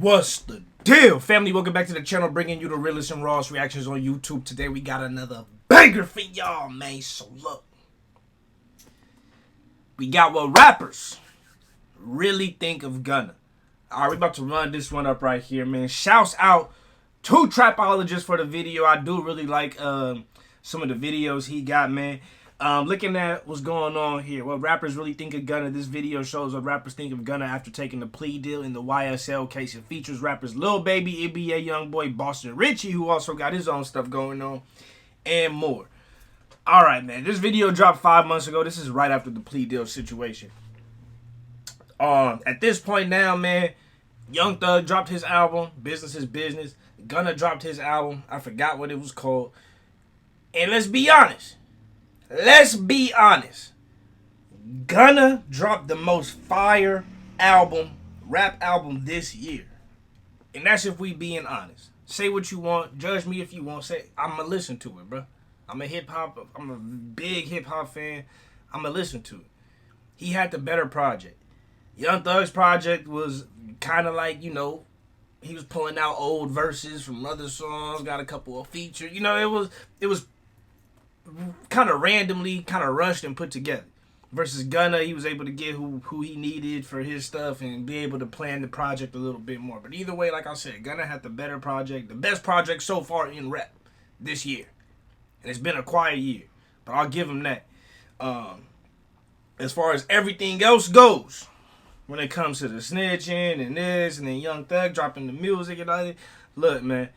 What's the deal, family? Welcome back to the channel, bringing you the realest and rawest reactions on YouTube. Today we got another banger for y'all, man. So look, we got what rappers really think of Gunna. Alright, we about to run this one up right here, man. Shouts out to Trapologist for the video. I do really like some of the videos he got, man. Looking at what's going on here, what rappers really think of Gunna. This video shows what rappers think of Gunna after taking the plea deal in the YSL case. It features rappers Lil Baby, NBA Youngboy, Boston Richie, who also got his own stuff going on, and more. Alright, man, this video dropped 5 months ago. This is right after the plea deal situation. At this point now, man, Young Thug dropped his album, Business is Business. Gunna dropped his album, I forgot what it was called. And let's be honest. Gunna dropped the most fire album, rap album this year. And that's if we being honest. Say what you want, judge me if you want. Say, I'ma listen to it, bro. I'm a big hip hop fan. I'ma listen to it. He had the better project. Young Thug's project was kind of like, you know, he was pulling out old verses from other songs, got a couple of features. You know, it was kind of randomly, kind of rushed and put together. Versus Gunna, he was able to get who he needed for his stuff and be able to plan the project a little bit more. But either way, like I said, Gunna had the better project, the best project so far in rap this year. And it's been a quiet year, but I'll give him that. As far as everything else goes, when it comes to the snitching and this, and then Young Thug dropping the music and all that, look, man,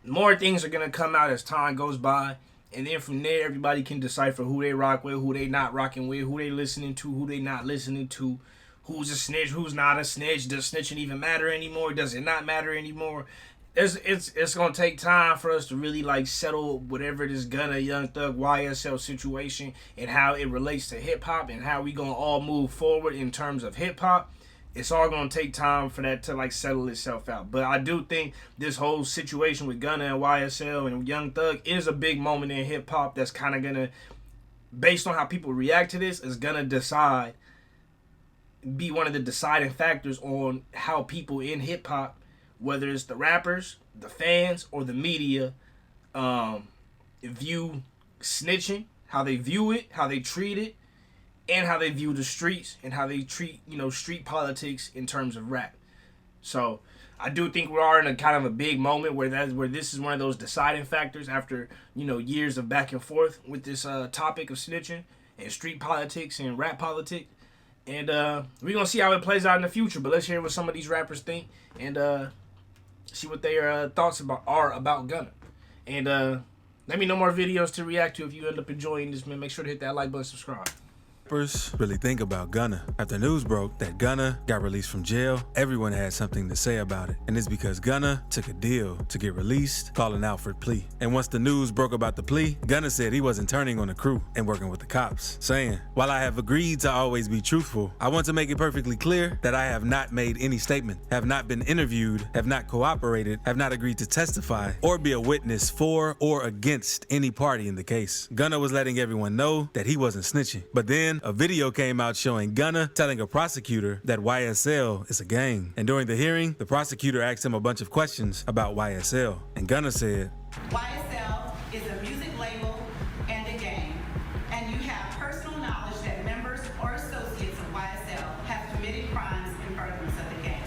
more things are going to come out as time goes by. And then from there, everybody can decipher who they rock with, who they not rocking with, who they listening to, who they not listening to, who's a snitch, who's not a snitch. Does snitching even matter anymore? Does it not matter anymore? It's going to take time for us to really, like, settle whatever this Gunna, Young Thug, YSL situation and how it relates to hip-hop and how we going to all move forward in terms of hip-hop. It's all going to take time for that to, like, settle itself out. But I do think this whole situation with Gunna and YSL and Young Thug is a big moment in hip-hop that's kind of going to, based on how people react to this, is going to be one of the deciding factors on how people in hip-hop, whether it's the rappers, the fans, or the media, view snitching, how they view it, how they treat it, and how they view the streets and how they treat, you know, street politics in terms of rap. So I do think we are in a kind of a big moment where this is one of those deciding factors after, you know, years of back and forth with this topic of snitching and street politics and rap politics. And we're going to see how it plays out in the future. But let's hear what some of these rappers think and see what their thoughts are about Gunna. And let me know more videos to react to if you end up enjoying this, man. Make sure to hit that like button, subscribe. Rappers really think about Gunna. After news broke that Gunna got released from jail, everyone had something to say about it. And it's because Gunna took a deal to get released, calling out for plea. And once the news broke about the plea, Gunna said he wasn't turning on the crew and working with the cops, saying, "While I have agreed to always be truthful, I want to make it perfectly clear that I have not made any statement, have not been interviewed, have not cooperated, have not agreed to testify, or be a witness for or against any party in the case." Gunna was letting everyone know that he wasn't snitching. But then a video came out showing Gunna telling a prosecutor that YSL is a gang. And during the hearing, the prosecutor asked him a bunch of questions about YSL. And Gunna said, YSL is a music label and a gang, and you have personal knowledge that members or associates of YSL have committed crimes in furtherance of the gang.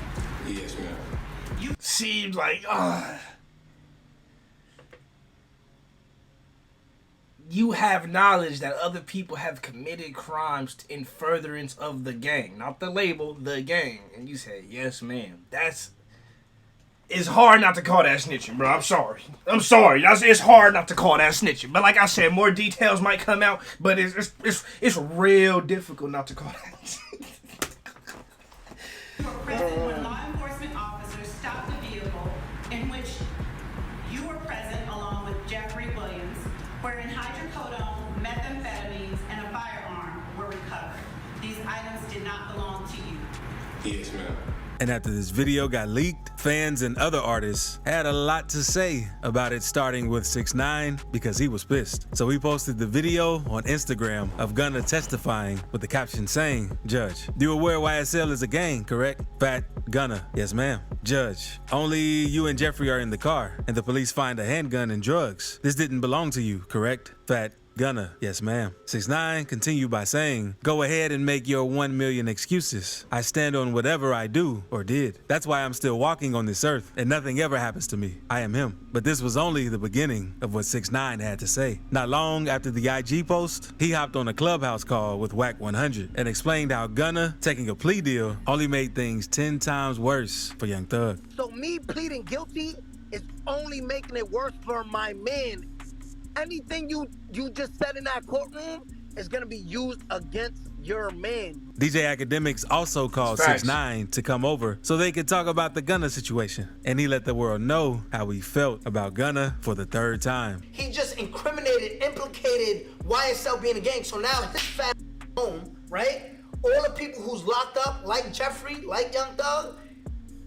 Yes, ma'am. Seems like, you have knowledge that other people have committed crimes in furtherance of the gang. Not the label, the gang. And you said, yes, ma'am. It's hard not to call that snitching, bro. I'm sorry. It's hard not to call that snitching. But like I said, more details might come out. But it's real difficult not to call that. You were present when law enforcement officers stopped the vehicle in which you were present along with Jeffrey Williams, wherein hydrocodone, methamphetamines, and a firearm were recovered. These items did not belong to you. Yes, ma'am. And after this video got leaked, fans and other artists had a lot to say about it, starting with 6ix9ine because he was pissed. So he posted the video on Instagram of Gunna testifying with the caption saying, "Judge, you aware YSL is a gang, correct? Fat Gunna, yes ma'am. Judge, only you and Jeffrey are in the car and the police find a handgun and drugs. This didn't belong to you, correct? Fat Gunna, yes ma'am." 6ix9ine continued by saying, "Go ahead and make your 1 million excuses. I stand on whatever I do or did. That's why I'm still walking on this earth and nothing ever happens to me. I am him." But this was only the beginning of what 6ix9ine had to say. Not long after the IG post, he hopped on a Clubhouse call with Wack 100 and explained how Gunna taking a plea deal only made things 10 times worse for Young Thug. So me pleading guilty is only making it worse for my man. Anything you just said in that courtroom is gonna be used against your man. DJ Academics also called 6ix9ine to come over so they could talk about the Gunna situation. And he let the world know how he felt about Gunna for the 3rd time. He just implicated YSL being a gang. So now his fat home, right? All the people who's locked up, like Jeffrey, like Young Thug,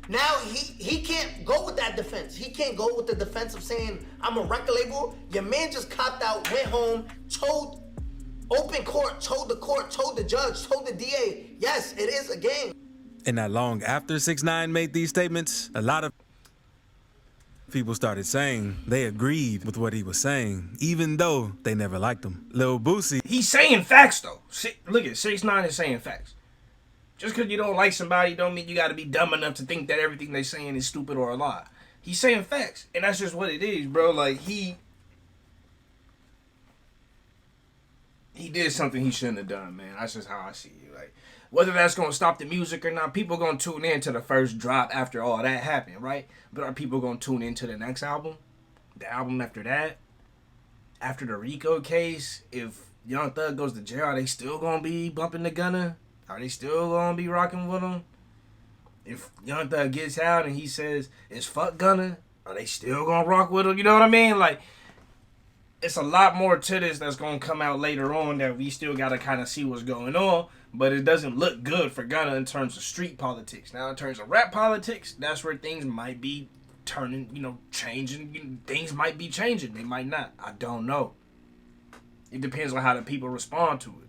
now he can't go with that defense. He can't go with the defense of saying, I'm a record label. Your man just copped out, went home, told open court, told the judge, told the DA, yes, it is a gang. And not long after 6ix9ine made these statements, a lot of people started saying they agreed with what he was saying, even though they never liked him. Lil Boosie, He's saying facts though. Look at 6ix9ine is saying facts. Just because you don't like somebody don't mean you got to be dumb enough to think that everything they saying is stupid or a lie. He's saying facts, and that's just what it is, bro. Like, he did something he shouldn't have done, man. That's just how I see it. Like, whether that's going to stop the music or not, people going to tune in to the first drop after all that happened, right? But are people going to tune into the next album? The album after that? After the Rico case? If Young Thug goes to jail, are they still going to be bumping the Gunna? Are they still going to be rocking with him? If Young Thug gets out and he says, it's fuck Gunna, are they still going to rock with him? You know what I mean? Like, it's a lot more to this that's going to come out later on that we still got to kind of see what's going on. But it doesn't look good for Gunna in terms of street politics. Now, in terms of rap politics, that's where things might be turning, changing. Things might be changing. They might not. I don't know. It depends on how the people respond to it.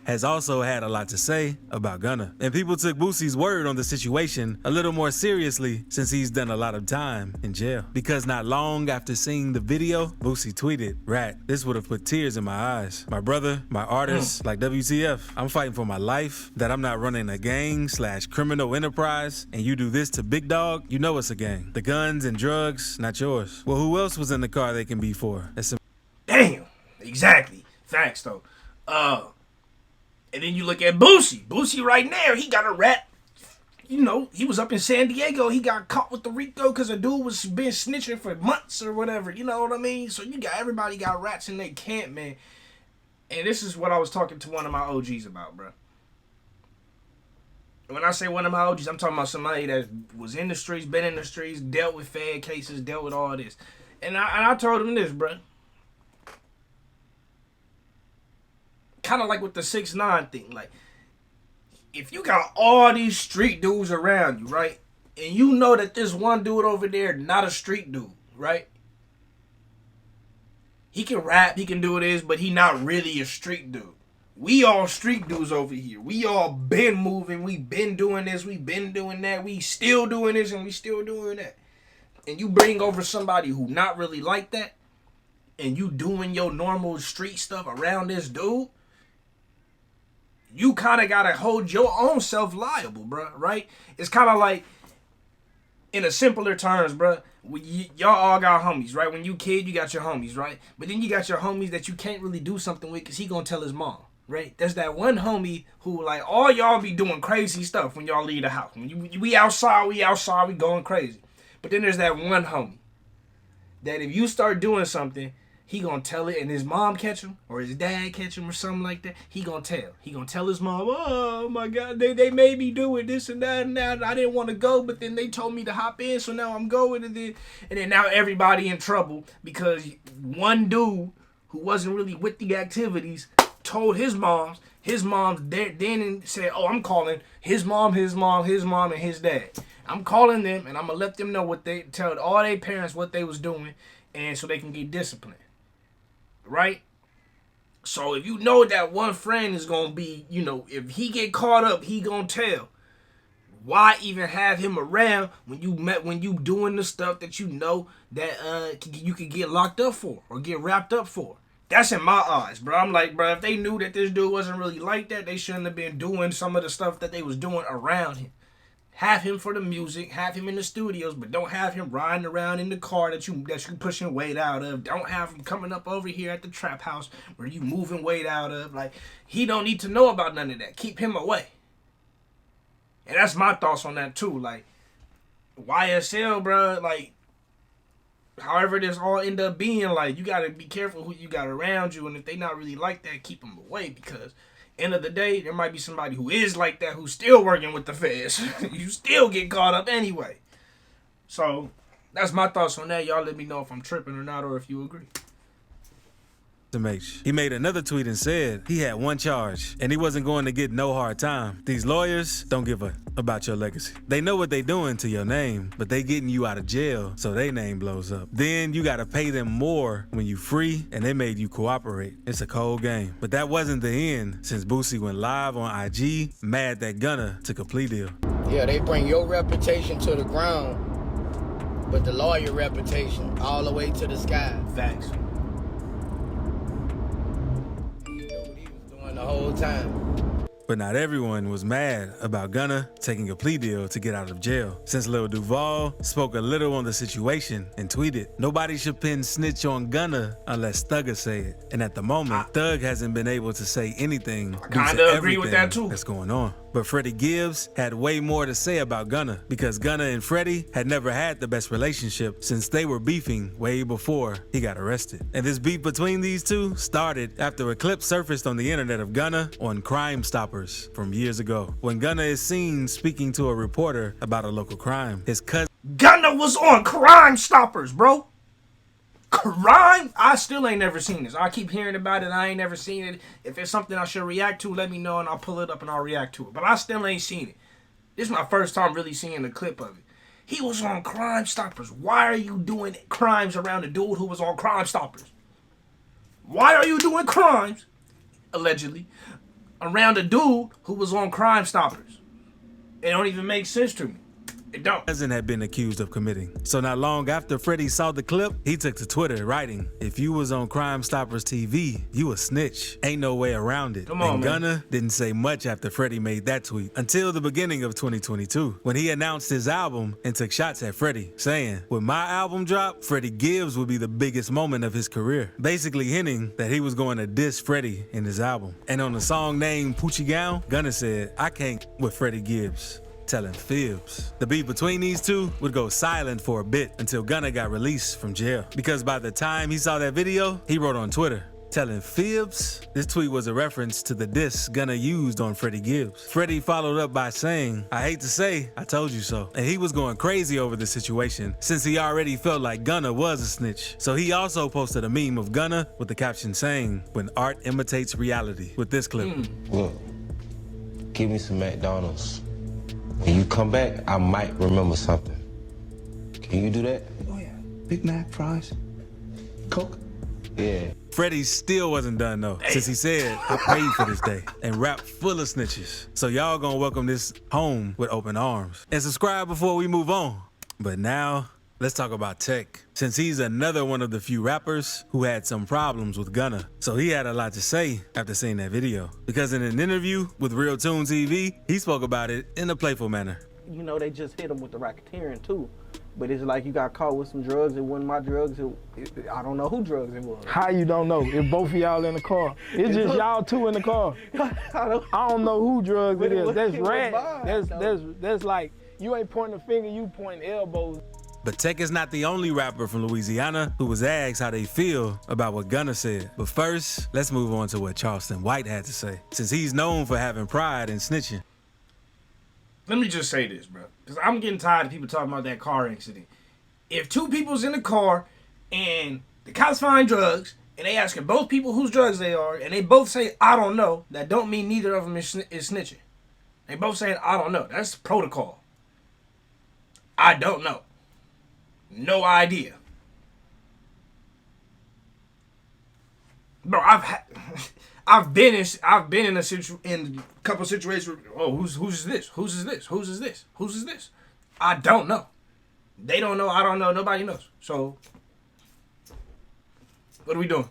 has also had a lot to say about Gunna. And people took Boosie's word on the situation a little more seriously since he's done a lot of time in jail. Because not long after seeing the video, Boosie tweeted, "Rat, this would have put tears in my eyes. My brother, my artist, like WTF, I'm fighting for my life, that I'm not running a gang/criminal enterprise, and you do this to Big Dog, you know it's a gang. The guns and drugs, not yours. Well, who else was in the car they can be for?" Damn, exactly. Facts though. And then you look at Boosie. Boosie right now, he got a rat. He was up in San Diego. He got caught with the Rico because a dude was been snitching for months or whatever. You know what I mean? So everybody got rats in their camp, man. And this is what I was talking to one of my OGs about, bro. When I say one of my OGs, I'm talking about somebody that was in the streets, been in the streets, dealt with fed cases, dealt with all this. And I told him this, bro. Kind of like with the 6ix9ine thing. Like, if you got all these street dudes around you, right? And you know that this one dude over there not a street dude, right? He can rap, he can do this, but he not really a street dude. We all street dudes over here. We all been moving. We been doing this. We been doing that. We still doing this and we still doing that. And you bring over somebody who not really like that, and you doing your normal street stuff around this dude, you kind of got to hold your own self liable, bro, right? It's kind of like, in a simpler terms, bro, y'all all got homies, right? When you kid, you got your homies, right? But then you got your homies that you can't really do something with because he going to tell his mom, right? There's that one homie who, like, all y'all be doing crazy stuff when y'all leave the house. When we outside, we going crazy. But then there's that one homie that if you start doing something, he gonna tell it, and his mom catch him, or his dad catch him, or something like that. He gonna tell. He gonna tell his mom, "Oh my God, they made me do it, this and that, and that. I didn't want to go, but then they told me to hop in, so now I'm going." And then now everybody in trouble because one dude who wasn't really with the activities told his moms then said, oh, I'm calling his mom, and his dad. I'm calling them, and I'm going to let them know what they tell all their parents what they was doing, and so they can get disciplined. Right? So if you know that one friend is going to be, if he get caught up, he going to tell. Why even have him around when you doing the stuff that you know that you could get locked up for or get wrapped up for? That's in my eyes, bro. I'm like, bro, if they knew that this dude wasn't really like that, they shouldn't have been doing some of the stuff that they was doing around him. Have him for the music, have him in the studios, but don't have him riding around in the car that you pushing weight out of. Don't have him coming up over here at the trap house where you moving weight out of. Like, he don't need to know about none of that. Keep him away. And that's my thoughts on that too. Like, YSL, bro, like, however this all end up being, like, you gotta be careful who you got around you, and if they not really like that, keep them away, because end of the day, there might be somebody who is like that who's still working with the feds. You still get caught up anyway. So that's my thoughts on that. Y'all let me know if I'm tripping or not, or if you agree. He made another tweet and said he had one charge and he wasn't going to get no hard time. These lawyers don't give a about your legacy. They know what they doing to your name, but they getting you out of jail so their name blows up. Then you gotta pay them more when you free, and they made you cooperate. It's a cold game. But that wasn't the end, since Boosie went live on IG mad that Gunna took a plea deal. Yeah, they bring your reputation to the ground, but the lawyer reputation all the way to the sky. Facts. You know what he was doing the whole time. But not everyone was mad about Gunna taking a plea deal to get out of jail, since Lil Duval spoke a little on the situation and tweeted, "Nobody should pin snitch on Gunna unless Thugger say it." And at the moment, Thug hasn't been able to say anything due kinda to agree with that too. that's going on. But Freddie Gibbs had way more to say about Gunna, because Gunna and Freddie had never had the best relationship since they were beefing way before he got arrested. And this beef between these two started after a clip surfaced on the internet of Gunna on Crime Stoppers from years ago, when Gunna is seen speaking to a reporter about a local crime. His cousin Gunna was on Crime Stoppers, bro. Crime? I still ain't never seen this. I keep hearing about it. I ain't never seen it. If it's something I should react to, let me know and I'll pull it up and I'll react to it. But I still ain't seen it. This is my first time really seeing a clip of it. He was on Crime Stoppers. Why are you doing crimes around a dude who was on Crime Stoppers? Why are you doing crimes, allegedly, around a dude who was on Crime Stoppers? It don't even make sense to me. It don't. Cousin had been accused of committing. So not long after Freddie saw the clip, he took to Twitter writing, "If you was on Crime Stoppers TV, you a snitch. Ain't no way around it." Come on, and man. Gunna didn't say much after Freddie made that tweet until the beginning of 2022, when he announced his album and took shots at Freddie, saying, "When my album dropped, Freddie Gibbs would be the biggest moment of his career," basically hinting that he was going to diss Freddie in his album. And on the song named Poochie Gown, Gunna said, "I can't with Freddie Gibbs telling fibs." The beef between these two would go silent for a bit until Gunna got released from jail, because by the time he saw that video, he wrote on Twitter, "Telling fibs?" This tweet was a reference to the diss Gunna used on Freddie Gibbs. Freddie followed up by saying, "I hate to say, I told you so." And he was going crazy over the situation since he already felt like Gunna was a snitch. So he also posted a meme of Gunna with the caption saying, "When art imitates reality," with this clip. Look, give me some McDonald's. When you come back, I might remember something. Can you do that? Oh yeah. Big Mac, fries, Coke. Yeah. Freddie still wasn't done though, since he said, "I prayed for this day," and rap full of snitches. So y'all gonna welcome this home with open arms. And subscribe before we move on. But now, let's talk about Tech, since he's another one of the few rappers who had some problems with Gunna. So he had a lot to say after seeing that video, because in an interview with Real Tune TV, he spoke about it in a playful manner. You know, they just hit him with the racketeering too. But it's like you got caught with some drugs. It wasn't my drugs. I don't know who drugs it was. How you don't know? If both of y'all in the car. It's just y'all two in the car. I don't know who drugs it is. That's rat. That's like, you ain't pointing a finger, you pointing elbows. But Tech is not the only rapper from Louisiana who was asked how they feel about what Gunna said. But first, let's move on to what Charleston White had to say, since he's known for having pride in snitching. Let me just say this, bro, because I'm getting tired of people talking about that car accident. If two people's in the car and the cops find drugs and they asking both people whose drugs they are, and they both say, I don't know, that don't mean neither of them is snitching. They both saying, I don't know. That's protocol. I don't know. No idea. Bro, I've been in a couple situations where, oh, who's this? Whose is this? Whose is this? Whose is this? I don't know. They don't know. I don't know. Nobody knows. So, what are we doing?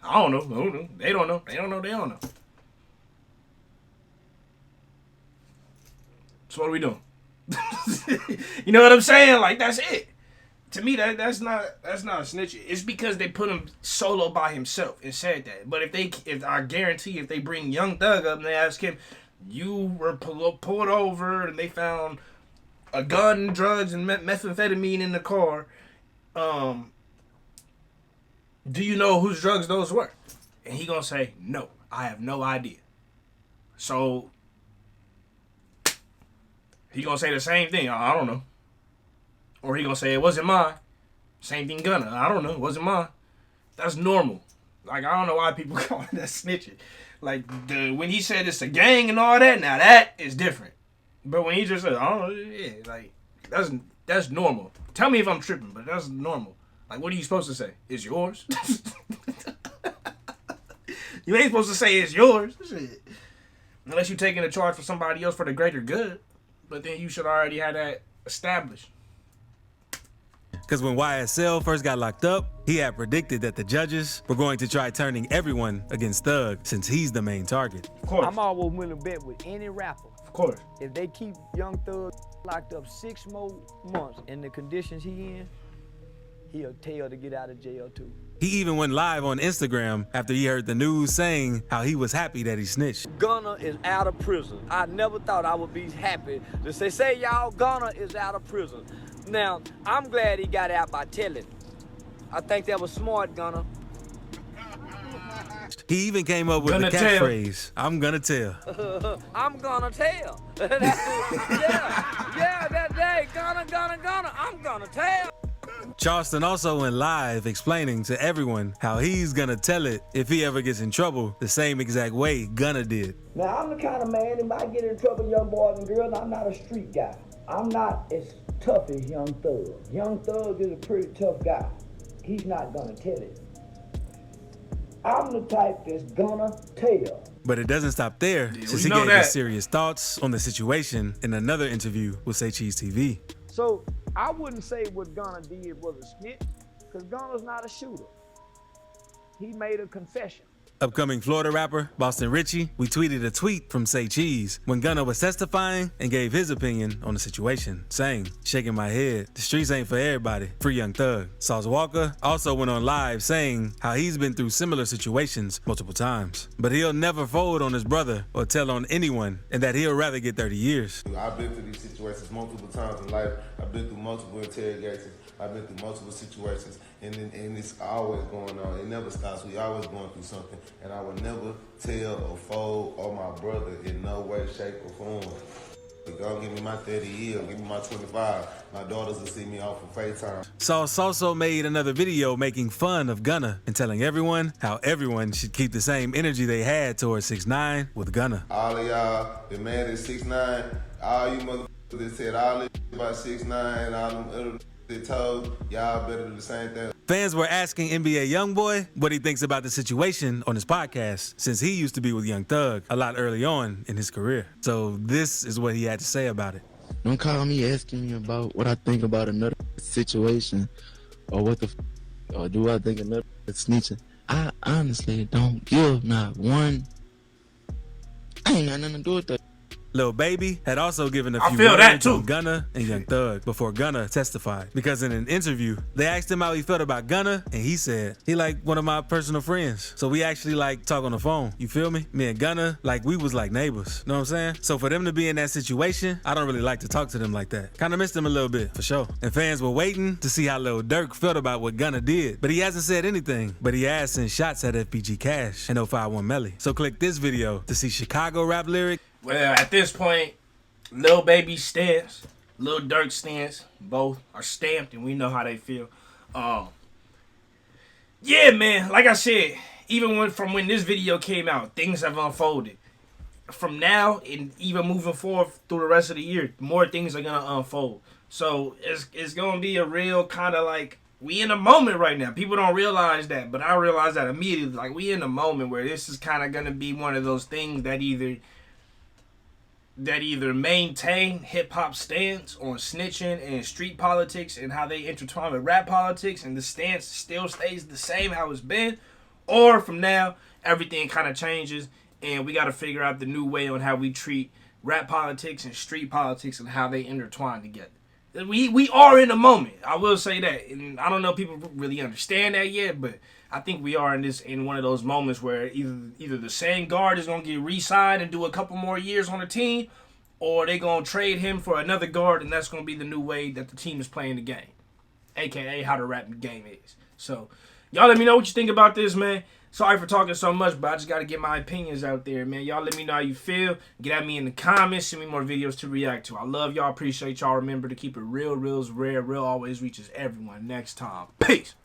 I don't know. I don't know. They don't know. They don't know. They don't know. So what are we doing? You know what I'm saying? Like, that's it. To me, that's not a snitch. It's because they put him solo by himself and said that. But if I guarantee, if they bring Young Thug up and they ask him, you were pulled over and they found a gun, drugs, and methamphetamine in the car, do you know whose drugs those were? And he gonna say, no, I have no idea. So he gonna say the same thing. I don't know. Or he gonna say, it wasn't mine. Same thing Gunna. I don't know. It wasn't mine. That's normal. Like, I don't know why people call it that snitching. Like, when he said it's a gang and all that, now that is different. But when he just said, I don't know, yeah, like, that's normal. Tell me if I'm tripping, but that's normal. Like, what are you supposed to say? It's yours? You ain't supposed to say it's yours. Shit. Unless you're taking a charge for somebody else for the greater good. But then you should already have that established. Because when YSL first got locked up, he had predicted that the judges were going to try turning everyone against Thug since he's the main target. Of course. I'm always willing to bet with any rapper. Of course. If they keep Young Thug locked up 6 more months in the conditions he in, he'll tell to get out of jail too. He even went live on Instagram after he heard the news saying how he was happy that he snitched. Gunna is out of prison. I never thought I would be happy to say y'all, Gunna is out of prison. Now, I'm glad he got out by telling. I think that was smart, Gunna. He even came up with the catchphrase, I'm gonna tell. I'm gonna tell. yeah, that day, Gunna, I'm gonna tell. Charleston also went live explaining to everyone how he's gonna tell it if he ever gets in trouble the same exact way Gunna did. Now, I'm the kind of man, if I get in trouble, young boys and girls, I'm not a street guy. I'm not as tough as Young Thug. Young Thug is a pretty tough guy. He's not gonna tell it. I'm the type that's gonna tell. But it doesn't stop there, since he gave his serious thoughts on the situation in another interview with Say Cheese TV. So, I wouldn't say what Gunna did was a snitch, because Gunna's not a shooter. He made a confession. Upcoming Florida rapper Boston Richie, we tweeted a tweet from Say Cheese when Gunna was testifying and gave his opinion on the situation, saying, shaking my head, the streets ain't for everybody, free Young Thug. Sauce Walker also went on live saying how he's been through similar situations multiple times, but he'll never fold on his brother or tell on anyone, and that he'll rather get 30 years. I've been through these situations multiple times in life. I've been through multiple interrogations. I've been through multiple situations, and it's always going on. It never stops. We always going through something, and I would never tell or fold on my brother in no way, shape, or form. Go give me my 30 years, give me my 25. My daughters will see me off for FaceTime. Sauce also made another video making fun of Gunna and telling everyone how everyone should keep the same energy they had towards 6ix9ine with Gunna. All of y'all, the man is 6ix9ine, all you motherfuckers that said all this about 6ix9ine, all them other they told y'all better do the same thing. Fans were asking NBA Youngboy what he thinks about the situation on his podcast, since he used to be with Young Thug a lot early on in his career. So this is what he had to say about it. Don't call me asking me about what I think about another situation, or or do I think another snitching. I honestly don't give not one. I ain't got nothing to do with that. Lil Baby had also given a few words on Gunna and Young Thug before Gunna testified. Because in an interview, they asked him how he felt about Gunna, and he said, he like one of my personal friends. So we actually like talk on the phone. You feel me? Me and Gunna, like we was like neighbors. Know what I'm saying? So for them to be in that situation, I don't really like to talk to them like that. Kinda missed them a little bit, for sure. And fans were waiting to see how Lil Durk felt about what Gunna did. But he hasn't said anything. But he has sent shots at FBG Cash and 051 Melly. So click this video to see Chicago rap lyric. Well, at this point, Lil Baby's stance, Lil Durk's stance, both are stamped, and we know how they feel. Yeah, man. Like I said, even from when this video came out, things have unfolded. From now and even moving forward through the rest of the year, more things are gonna unfold. So it's gonna be a real kind of like we in a moment right now. People don't realize that, but I realize that immediately. Like we in a moment where this is kind of gonna be one of those things that either maintain hip hop stance on snitching and street politics and how they intertwine with rap politics, and the stance still stays the same how it's been, or from now everything kind of changes and we got to figure out the new way on how we treat rap politics and street politics and how they intertwine together. We are in a moment. I will say that, and I don't know if people really understand that yet, but I think we are in one of those moments where either the same guard is gonna get re-signed and do a couple more years on the team, or they gonna trade him for another guard, and that's gonna be the new way that the team is playing the game, aka how the rap game is. So, y'all let me know what you think about this, man. Sorry for talking so much, but I just got to get my opinions out there, man. Y'all let me know how you feel. Get at me in the comments. Send me more videos to react to. I love y'all. Appreciate y'all. Remember to keep it real, real is rare. Real always reaches everyone. Next time. Peace.